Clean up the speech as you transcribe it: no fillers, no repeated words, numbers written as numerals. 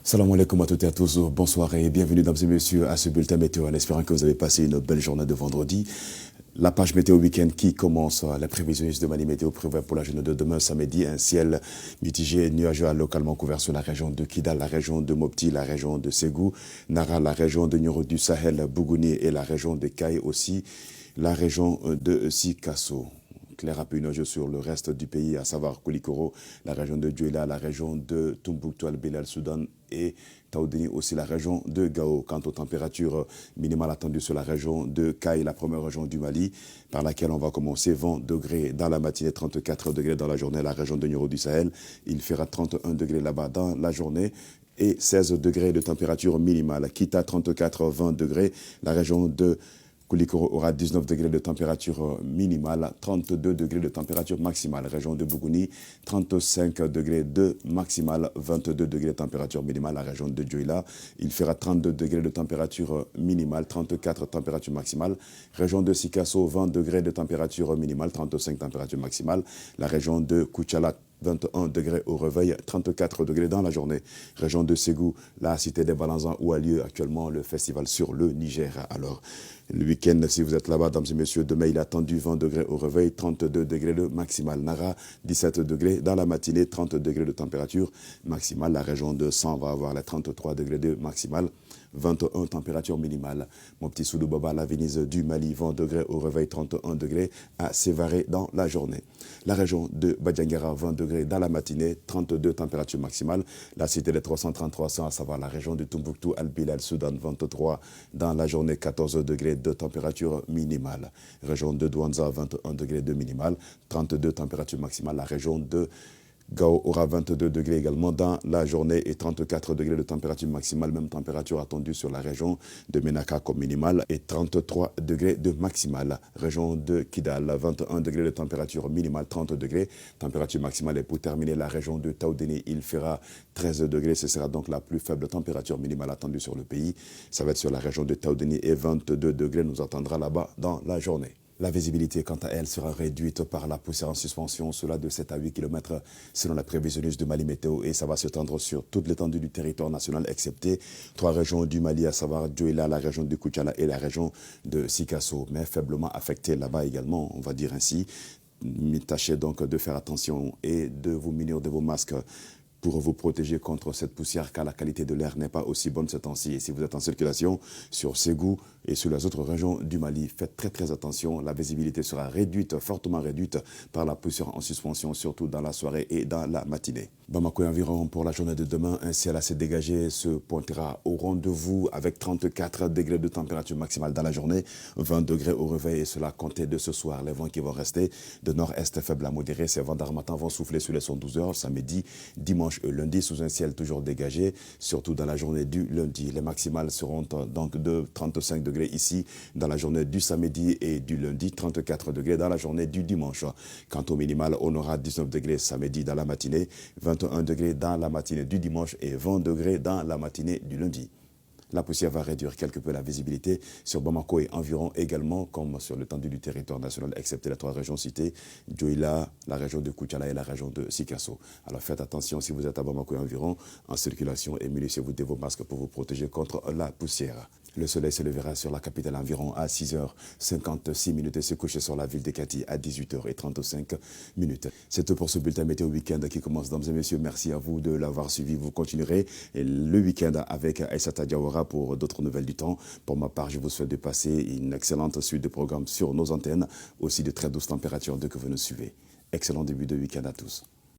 Salam alaikum à toutes et à tous, bonsoir et bienvenue mesdames et messieurs à ce bulletin météo en espérant que vous avez passé une belle journée de vendredi. La page météo week-end qui commence, la prévisionniste de Mali Météo prévoit pour la journée de demain samedi un ciel mitigé, nuageux localement couvert sur la région de Kidal, la région de Mopti, la région de Ségou, Nara, la région de Nioro du Sahel, Bougouni et la région de Kaye aussi, la région de Sikasso. Clair à peu nuageux sur le reste du pays, à savoir Koulikoro, la région de Djouila, la région de Tombouctou, Al-Belal, Soudan et Taoudini, aussi la région de Gao. Quant aux températures minimales attendues sur la région de Kaye, la première région du Mali, par laquelle on va commencer, 20 degrés dans la matinée, 34 degrés dans la journée, la région de Nioro du Sahel, il fera 31 degrés là-bas dans la journée et 16 degrés de température minimale. Kita, 34, 20 degrés, la région de Koulikoro aura 19 degrés de température minimale, 32 degrés de température maximale. Région de Bougouni, 35 degrés de maximale, 22 degrés de température minimale. La région de Djouila, il fera 32 degrés de température minimale, 34 température maximale. Région de Sikasso, 20 degrés de température minimale, 35 température maximale. La région de Koutchala, 21 degrés au réveil, 34 degrés dans la journée. Région de Ségou, la cité des Balanzans où a lieu actuellement le festival sur le Niger. Alors, le week-end, si vous êtes là-bas, mesdames et messieurs, demain il est attendu 20 degrés au réveil, 32 degrés de maximal. Nara, 17 degrés dans la matinée, 30 degrés de température maximale. La région de San va avoir les 33 degrés de maximal. 21 température minimale. Mon petit Soudou Baba, la Venise du Mali, 20 degrés au réveil, 31 degrés à Sévaré dans la journée. La région de Badjangara, 20 degrés dans la matinée, 32 température maximale. La cité des 333, à savoir la région de Tombouctou, Al-Bilal, Soudan, 23 dans la journée, 14 degrés de température minimale. Région de Douanza, 21 degrés de minimale, 32 température maximale. La région de Gao aura 22 degrés également dans la journée et 34 degrés de température maximale, même température attendue sur la région de Menaka comme minimale et 33 degrés de maximale. Région de Kidal, 21 degrés de température minimale, 30 degrés, température maximale. Et pour terminer, la région de Taoudini, il fera 13 degrés, ce sera donc la plus faible température minimale attendue sur le pays. Ça va être sur la région de Taoudini et 22 degrés nous attendra là-bas dans la journée. La visibilité, quant à elle, sera réduite par la poussière en suspension, cela de 7 à 8 km selon la prévisionniste de Mali Météo, et ça va s'étendre sur toute l'étendue du territoire national, excepté 3 régions du Mali, à savoir Djouila, la région de Koutchala et la région de Sikasso, mais faiblement affectées là-bas également, on va dire ainsi. Tâchez donc de faire attention et de vous munir de vos masques pour vous protéger contre cette poussière, car la qualité de l'air n'est pas aussi bonne ce temps-ci. Et si vous êtes en circulation sur Ségou et sur les autres régions du Mali, faites très attention. La visibilité sera réduite, fortement réduite par la poussière en suspension, surtout dans la soirée et dans la matinée. Bamako et environ pour la journée de demain, un ciel assez dégagé se pointera au rendez-vous avec 34 degrés de température maximale dans la journée, 20 degrés au réveil, et cela compter de ce soir. Les vents qui vont rester de nord-est faibles à modérés, ces vents d'harmattan vont souffler sur les 112 heures, samedi, dimanche et lundi, sous un ciel toujours dégagé, surtout dans la journée du lundi. Les maximales seront donc de 35 degrés ici dans la journée du samedi et du lundi, 34 degrés dans la journée du dimanche. Quant au minimal, on aura 19 degrés samedi dans la matinée, 21 degrés dans la matinée du dimanche et 20 degrés dans la matinée du lundi. La poussière va réduire quelque peu la visibilité sur Bamako et environ également, comme sur l'étendue du territoire national, excepté les 3 régions citées, Djouila, la région de Koutchala et la région de Sikasso. Alors faites attention si vous êtes à Bamako et environ, en circulation, et munissez-vous de vos masques pour vous protéger contre la poussière. Le soleil se lèvera sur la capitale environ à 6h56 et se coucher sur la ville de Kati à 18h35. C'est tout pour ce bulletin météo week-end qui commence, mesdames et messieurs. Merci à vous de l'avoir suivi. Vous continuerez le week-end avec Aïssata Diawara pour d'autres nouvelles du temps. Pour ma part, je vous souhaite de passer une excellente suite de programmes sur nos antennes, aussi de très douces températures dès que vous nous suivez. Excellent début de week-end à tous.